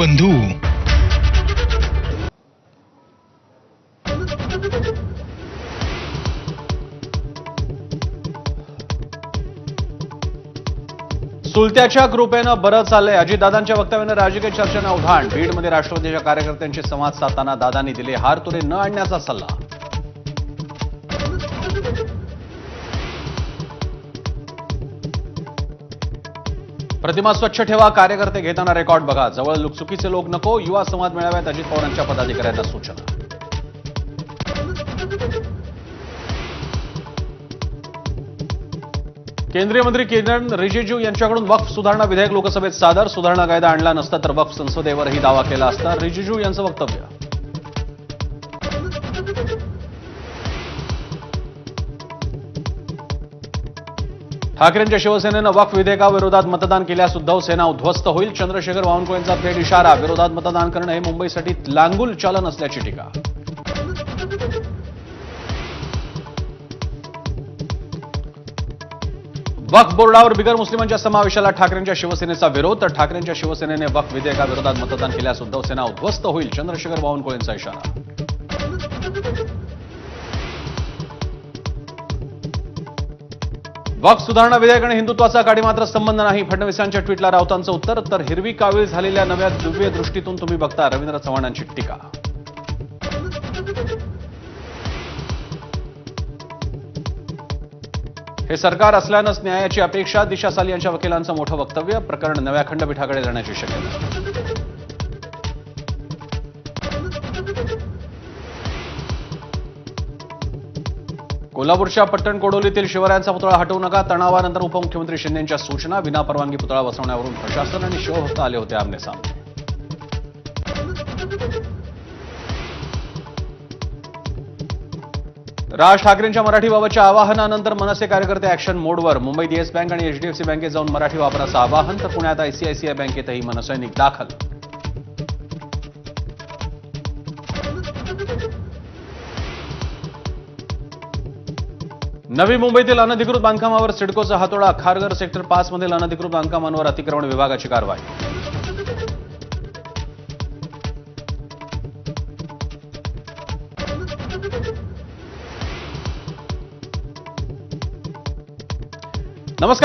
बंधू. सुलत्याच्या कृपेनं बरं चाललंय. अजितदादांच्या वक्तव्यानं राजकीय चर्चांना उधाण. बीडमध्ये राष्ट्रवादीच्या कार्यकर्त्यांशी संवाद साधताना दादांनी दिले हारतुरे न आणण्याचा सल्ला. प्रतिमा स्वच्छ ठेवा, कार्यकर्ते घेताना रेकॉर्ड बघा. जवळ चुकीचे लोक नको. युवा संवाद मेळाव्यात अजित पवारांच्या पदाधिकाऱ्यांना सूचना. केंद्रीय मंत्री किरण रिजिजू यांच्याकडून वक्फ सुधारणा विधेयक लोकसभेत सादर. सुधारणा कायदा आणला नसता तर वक्फ संसदेवरही दावा केला असता. रिजिजू यांचं वक्तव्य. ठाकरेंच्या शिवसेनेनं वक्फ विधेयकाविरोधात मतदान केल्यास उद्धव सेना उद्ध्वस्त होईल. चंद्रशेखर बावनकुळेंचा थेट इशारा. विरोधात मतदान करणं हे मुंबईसाठी लांगुल चालन असल्याची टीका. वक्फ बोर्डावर बिगर मुस्लिमांच्या समावेशाला ठाकरेंच्या शिवसेनेचा विरोध. तर ठाकरेंच्या शिवसेनेने वक्फ विधेयकाविरोधात मतदान केल्यास उद्धव सेना उद्ध्वस्त होईल. चंद्रशेखर बावनकुळेंचा इशारा. वक्फ सुधारणा विधेयक आणि हिंदुत्वाचा काडीमात्र संबंध नाही. फडणवीसांच्या ट्विटला राऊतांचं उत्तर. तर हिरवी कावीळ झालेल्या नव्या दिव्य दृष्टीतून तुम्ही बघता. रवींद्र चव्हाणांची टीका. हे सरकार असल्यानंच न्यायाची अपेक्षा. दिशा साली यांच्या वकिलांचं मोठं वक्तव्य. प्रकरण नव्या खंडपीठाकडे जाण्याची शक्यता. कोल्हापूरच्या पट्टण कोडोलीतील शिवरायांचा पुतळा हटवू नका. तणावानंतर उपमुख्यमंत्री शिंदेंच्या सूचना. विनापरवानगी पुतळा बसवण्यावरून प्रशासन आणि शिवभक्त आले होते आमने-सामने. राज ठाकरेंच्या मराठीबाबतच्या आवाहनानंतर मनसे कार्यकर्ते ऍक्शन मोडवर. मुंबईत येस बँक आणि एचडीएफसी बँकेत जाऊन मराठी वापराचं आवाहन. तर पुण्यात आयसीआयसीआय बँकेतही मनसैनिक दाखल. नवी मुंबईतील अनधिकृत बांधकामावर सिडकोचा हातोडा. खारघर सेक्टर 5 मधील अनधिकृत बांधकामांवर अतिक्रमण विभागाची कारवाई. नमस्कार.